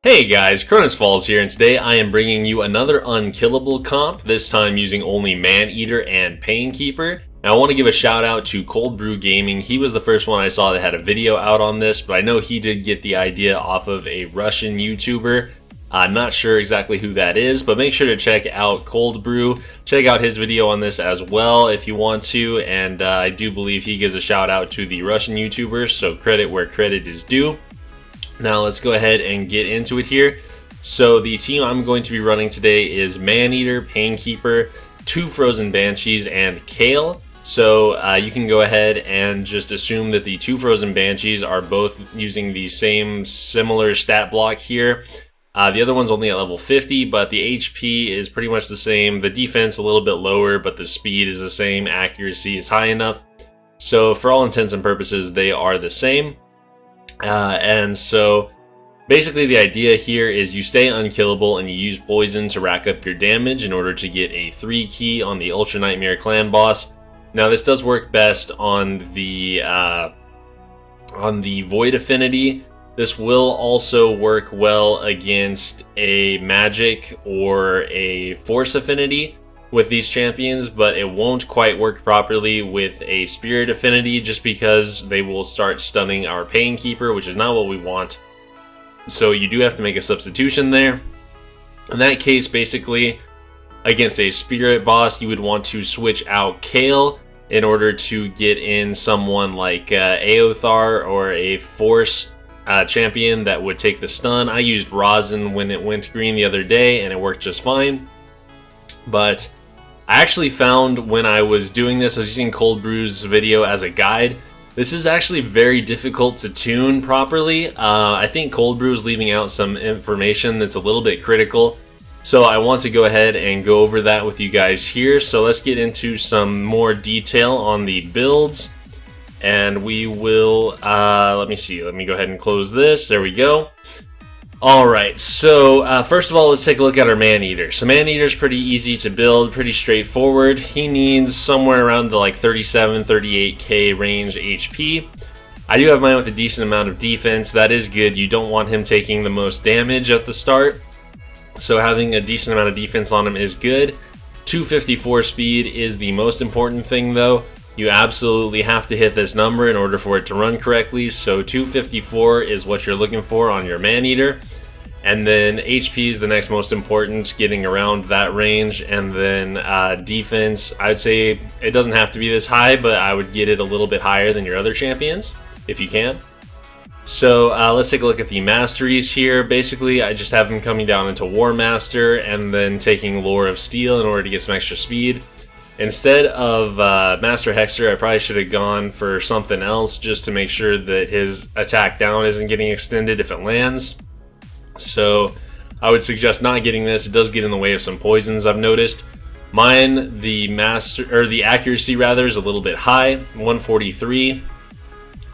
Hey guys, Cronus Falls here, and today I am bringing you another unkillable comp, this time using only Man-Eater and Painkeeper. Now I want to give a shout out to Cold Brew Gaming. He was the first one I saw that had a video out on this, but I know he did get the idea off of a Russian YouTuber. I'm not sure exactly who that is, but make sure to check out Cold Brew. Check out his video on this as well if you want to, and I do believe he gives a shout out to the Russian YouTuber, so credit where credit is due. Now let's go ahead and get into it here. So the team I'm going to be running today is Man-Eater, Painkeeper, 2 Frozen Banshees, and Kale. So you can go ahead and just assume that the 2 Frozen Banshees are both using the same similar stat block here. The other one's only at level 50, but the HP is pretty much the same. The defense a little bit lower, but the speed is the same. Accuracy is high enough. So for all intents and purposes, they are the same. And so basically the idea here is you stay unkillable and you use poison to rack up your damage in order to get a 3 key on the Ultra Nightmare clan boss. Now this does work best on the Void affinity. This will also work well against a magic or a force affinity with these champions, but it won't quite work properly with a spirit affinity just because they will start stunning our Painkeeper, which is not what we want. So you do have to make a substitution there. In that case, basically, against a spirit boss, you would want to switch out Kale in order to get in someone like Aothar or a force champion that would take the stun. I used Rosin when it went green the other day and it worked just fine. But I actually found when I was doing this, I was using Cold Brew's video as a guide. This is actually very difficult to tune properly. I think Cold Brew is leaving out some information that's a little bit critical. So I want to go ahead and go over that with you guys here. So let's get into some more detail on the builds. And we will, let me see, let me go ahead and close this. There we go. Alright, so first of all, let's take a look at our Man-Eater. So Man-Eater is pretty easy to build, pretty straightforward. He needs somewhere around the like 37-38k range HP. I do have mine with a decent amount of defense. That is good. You don't want him taking the most damage at the start. So having a decent amount of defense on him is good. 254 speed is the most important thing though. You absolutely have to hit this number in order for it to run correctly. So 254 is what you're looking for on your Man-Eater. And then HP is the next most important, getting around that range. And then defense, I would say it doesn't have to be this high, but I would get it a little bit higher than your other champions, if you can. So let's take a look at the masteries here. Basically, I just have them coming down into War Master and then taking Lore of Steel in order to get some extra speed. Instead of Master Hexer, I probably should have gone for something else just to make sure that his attack down isn't getting extended if it lands. So I would suggest not getting this. It does get in the way of some poisons, I've noticed. Mine, the accuracy rather, is a little bit high, 143.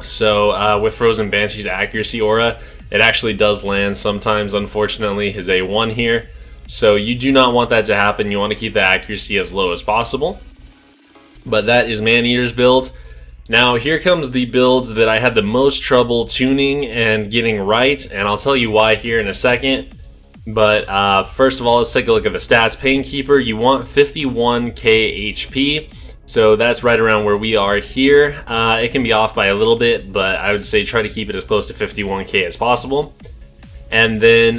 So with Frozen Banshee's accuracy aura, it actually does land sometimes, unfortunately, his A1 here. So you do not want that to happen. You want to keep the accuracy as low as possible. But that is Man-Eater's build. Now here comes the builds that I had the most trouble tuning and getting right, and I'll tell you why here in a second. But first of all, let's take a look at the stats. Painkeeper, you want 51k HP. So that's right around where we are here. It can be off by a little bit, but I would say try to keep it as close to 51k as possible. And then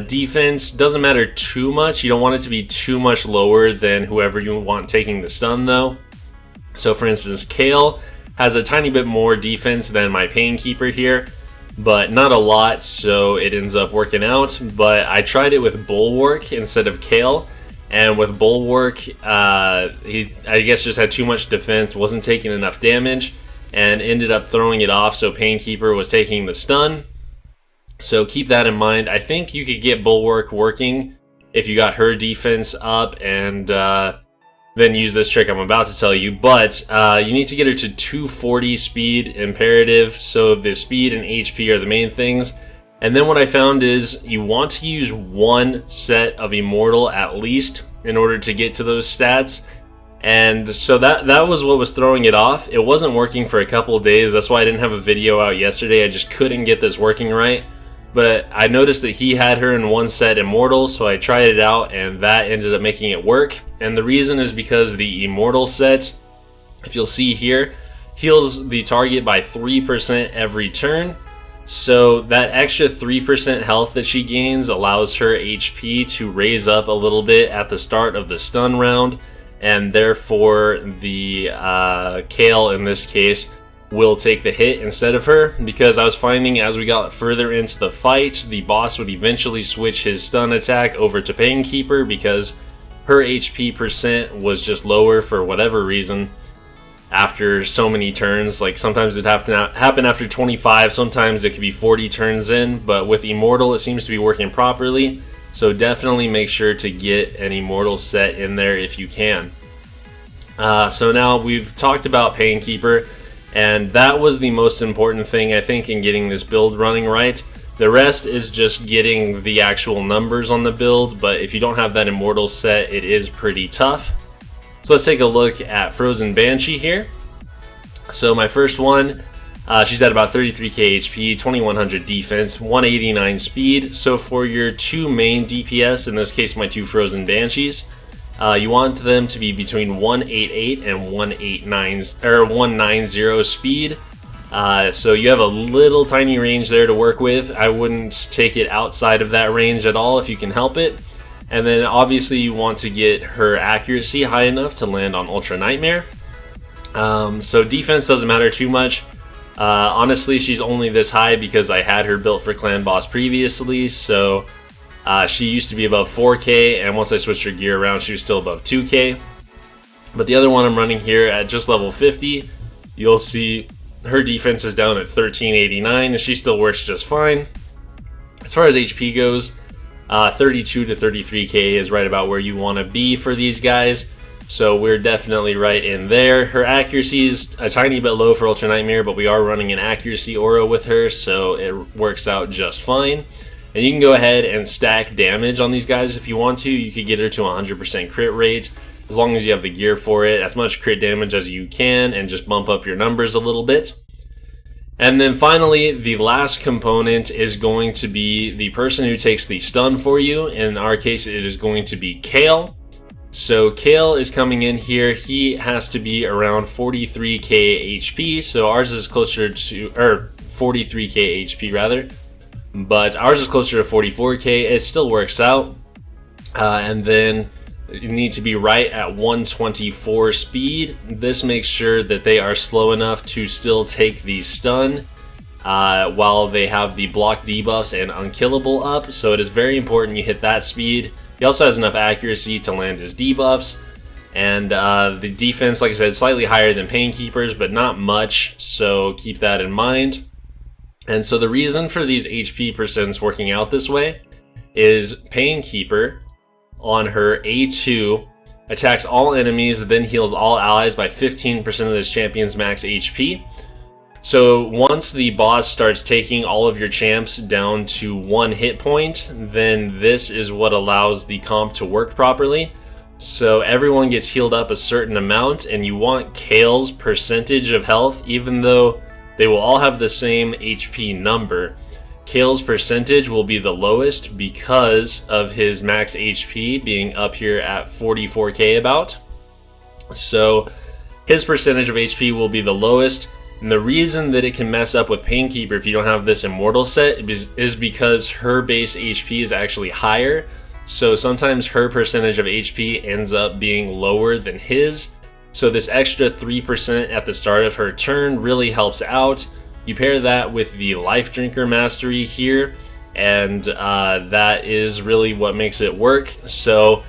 defense doesn't matter too much. You don't want it to be too much lower than whoever you want taking the stun though. So for instance, Kale has a tiny bit more defense than my Painkeeper here, but not a lot, so it ends up working out. But I tried it with Bulwark instead of Kale, and with Bulwark, he I guess just had too much defense, wasn't taking enough damage, and ended up throwing it off, so Painkeeper was taking the stun. So keep that in mind. I think you could get Bulwark working if you got her defense up and then use this trick I'm about to tell you. But you need to get her to 240 speed imperative. So the speed and HP are the main things. And then what I found is you want to use 1 set of Immortal at least in order to get to those stats. And so that was what was throwing it off. It wasn't working for a couple of days. That's why I didn't have a video out yesterday. I just couldn't get this working right. but I noticed that he had her in one set Immortal, so I tried it out and that ended up making it work. And the reason is because the Immortal set, if you'll see here, heals the target by 3% every turn. So that extra 3% health that she gains allows her HP to raise up a little bit at the start of the stun round, and therefore the Kale in this case will take the hit instead of her, because I was finding as we got further into the fight, the boss would eventually switch his stun attack over to Painkeeper because her HP percent was just lower for whatever reason after so many turns. Like sometimes it'd have to happen after 25, sometimes it could be 40 turns in, but with Immortal it seems to be working properly. So definitely make sure to get an Immortal set in there if you can. So now we've talked about Painkeeper, and that was the most important thing I think in getting this build running right. The rest is just getting the actual numbers on the build, but if you don't have that Immortal set, it is pretty tough. So let's take a look at Frozen Banshee here. So my first one, she's at about 33k HP, 2100 defense, 189 speed. So for your two main DPS, in this case my two Frozen Banshees, you want them to be between 188 and 190 speed. So you have a little tiny range there to work with. I wouldn't take it outside of that range at all if you can help it. And then obviously you want to get her accuracy high enough to land on Ultra Nightmare. So defense doesn't matter too much. Honestly, she's only this high because I had her built for Clan Boss previously. So she used to be above 4k, and once I switched her gear around, she was still above 2k. But the other one I'm running here at just level 50, you'll see her defense is down at 1389, and she still works just fine. As far as HP goes, 32 to 33k is right about where you want to be for these guys. So we're definitely right in there. Her accuracy is a tiny bit low for Ultra Nightmare, but we are running an accuracy aura with her, so it works out just fine. And you can go ahead and stack damage on these guys if you want to. You could get her to 100% crit rate as long as you have the gear for it, as much crit damage as you can, and just bump up your numbers a little bit. And then finally, the last component is going to be the person who takes the stun for you. In our case, it is going to be Kale. So Kale is coming in here. He has to be around 43k HP. So ours is closer to, or 43k HP rather. But ours is closer to 44k. It still works out. And then you need to be right at 124 speed. This makes sure that they are slow enough to still take the stun while they have the block debuffs and unkillable up. So it is very important you hit that speed. He also has enough accuracy to land his debuffs. And the defense, like I said, slightly higher than Painkeeper's, but not much. So keep that in mind. And so the reason for these HP percents working out this way is Painkeeper on her A2 attacks all enemies, then heals all allies by 15% of this champion's max HP. So once the boss starts taking all of your champs down to 1 hit point, then this is what allows the comp to work properly. So everyone gets healed up a certain amount, and you want Kale's percentage of health, even though they will all have the same HP number. Kale's percentage will be the lowest because of his max HP being up here at 44k about. So his percentage of HP will be the lowest. And the reason that it can mess up with Painkeeper if you don't have this Immortal set is because her base HP is actually higher. So sometimes her percentage of HP ends up being lower than his. So this extra 3% at the start of her turn really helps out. You pair that with the Life Drinker Mastery here, and that is really what makes it work. So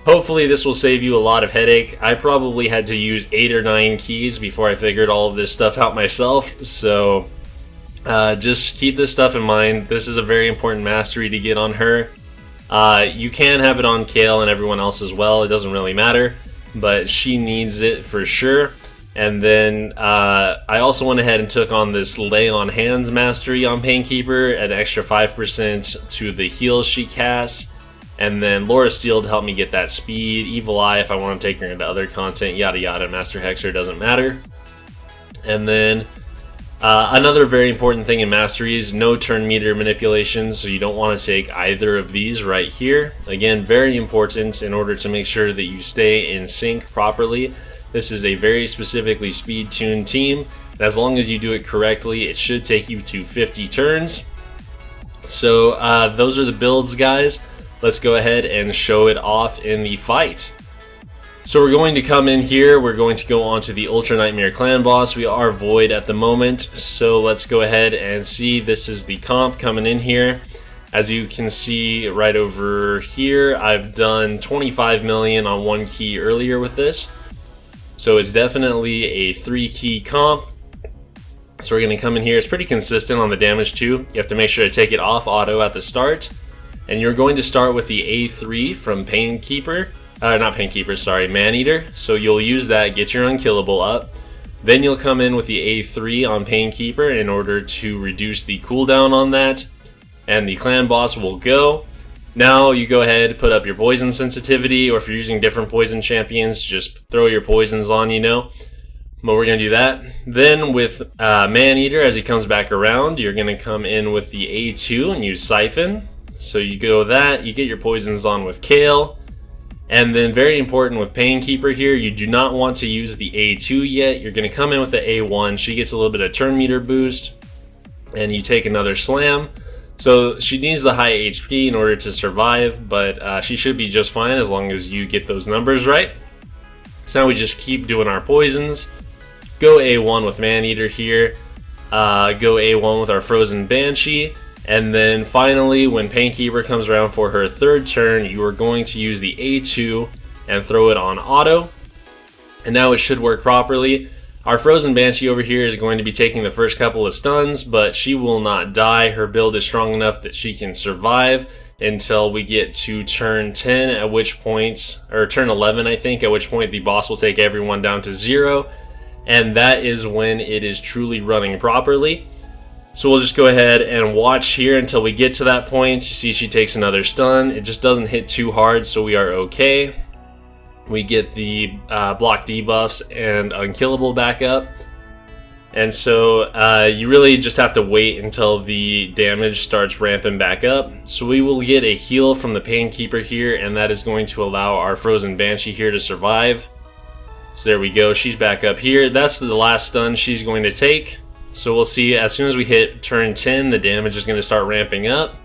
hopefully this will save you a lot of headache. I probably had to use 8 or 9 keys before I figured all of this stuff out myself. So just keep this stuff in mind. This is a very important mastery to get on her. You can have it on Kale and everyone else as well. It doesn't really matter, but she needs it for sure. And then I also went ahead and took on this Lay on Hands mastery on Painkeeper at an extra 5% to the heals she casts. And then Laura Steele to help me get that speed. Evil Eye if I want to take her into other content, yada yada. Master Hexer doesn't matter. And then Another very important thing in Mastery is no turn meter manipulation, so you don't want to take either of these right here. Again, very important in order to make sure that you stay in sync properly. This is a very specifically speed-tuned team. As long as you do it correctly, it should take you to 50 turns. So those are the builds, guys. Let's go ahead and show it off in the fight. So we're going to come in here, we're going to go on to the Ultra Nightmare Clan boss. We are void at the moment, so let's go ahead and see. This is the comp coming in here. As you can see right over here, I've done 25 million on one key earlier with this. So it's definitely a 3-key comp. So we're going to come in here. It's pretty consistent on the damage too. You have to make sure to take it off auto at the start. And you're going to start with the A3 from Painkeeper. Not Painkeeper, sorry, Maneater. So you'll use that, get your Unkillable up. Then you'll come in with the A3 on Painkeeper in order to reduce the cooldown on that. And the clan boss will go. Now you go ahead, put up your poison sensitivity, or if you're using different poison champions, just throw your poisons on, you know. But we're going to do that. Then with Maneater, as he comes back around, you're going to come in with the A2 and use Siphon. So you go that, you get your poisons on with Kale. And then very important with Painkeeper here, you do not want to use the A2 yet. You're going to come in with the A1. She gets a little bit of turn meter boost. And you take another slam. So she needs the high HP in order to survive, but she should be just fine as long as you get those numbers right. So now we just keep doing our poisons. Go A1 with Maneater here. Go A1 with our Frozen Banshee. And then finally, when Painkeeper comes around for her third turn, you are going to use the A2 and throw it on auto. And now it should work properly. Our Frozen Banshee over here is going to be taking the first couple of stuns, but she will not die. Her build is strong enough that she can survive until we get to turn 10, at which point, or turn 11 I think, at which point the boss will take everyone down to 0. And that is when it is truly running properly. So we'll just go ahead and watch here until we get to that point. You see she takes another stun. It just doesn't hit too hard, so we are okay. We get the block debuffs and Unkillable back up. And so you really just have to wait until the damage starts ramping back up. So we will get a heal from the Painkeeper here, and that is going to allow our Frozen Banshee here to survive. So there we go, she's back up here. That's the last stun she's going to take. So we'll see as soon as we hit turn 10, the damage is going to start ramping up.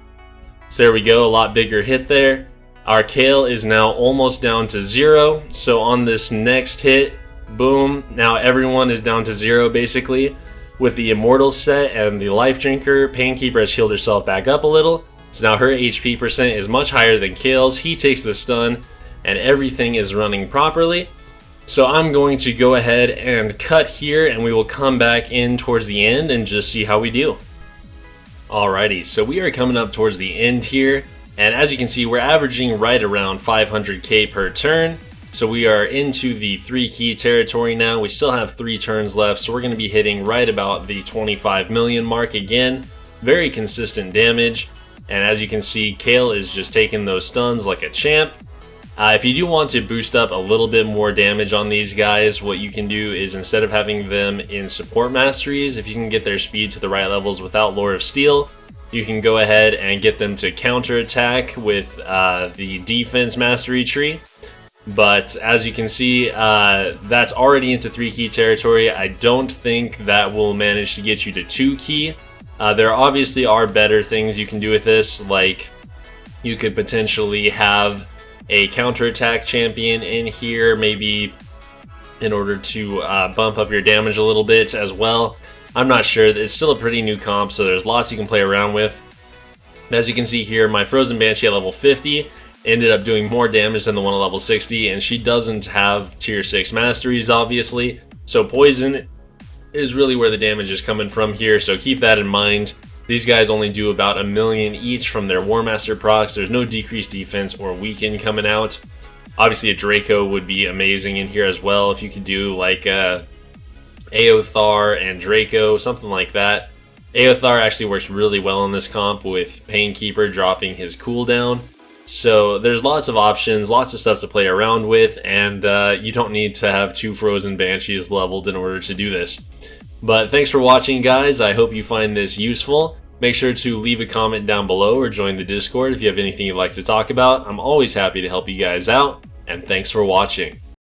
So there we go, a lot bigger hit there. Our Kale is now almost down to 0. So on this next hit, boom, now everyone is down to 0 basically. With the Immortal set and the Life Drinker, Painkeeper has healed herself back up a little. So now her HP percent is much higher than Kale's. He takes the stun and everything is running properly. So I'm going to go ahead and cut here, and we will come back in towards the end and just see how we do. Alrighty, so we are coming up towards the end here, and as you can see, we're averaging right around 500k per turn. So we are into the 3-key territory now. We still have 3 turns left, so we're going to be hitting right about the 25 million mark again. Very consistent damage, and as you can see, Kale is just taking those stuns like a champ. If you do want to boost up a little bit more damage on these guys, what you can do is, instead of having them in support masteries, if you can get their speed to the right levels without Lore of Steel, you can go ahead and get them to counterattack with the defense mastery tree. But as you can see, that's already into 3-key territory. I don't think that will manage to get you to 2-key. There obviously are better things you can do with this, like you could potentially have a counterattack champion in here, maybe in order to bump up your damage a little bit as well. I'm not sure. It's still a pretty new comp, so there's lots you can play around with. As you can see here, my Frozen Banshee at level 50 ended up doing more damage than the one at level 60, and she doesn't have tier 6 masteries, obviously. So poison is really where the damage is coming from here, so keep that in mind. These guys only do about 1 million each from their War Master procs. There's no decreased defense or weaken coming out. Obviously a Draco would be amazing in here as well if you could do like Aothar and Draco, something like that. Aothar actually works really well in this comp with Painkeeper dropping his cooldown. So there's lots of options, lots of stuff to play around with, and you don't need to have 2 Frozen Banshees leveled in order to do this. But thanks for watching, guys. I hope you find this useful. Make sure to leave a comment down below or join the Discord if you have anything you'd like to talk about. I'm always happy to help you guys out, and thanks for watching.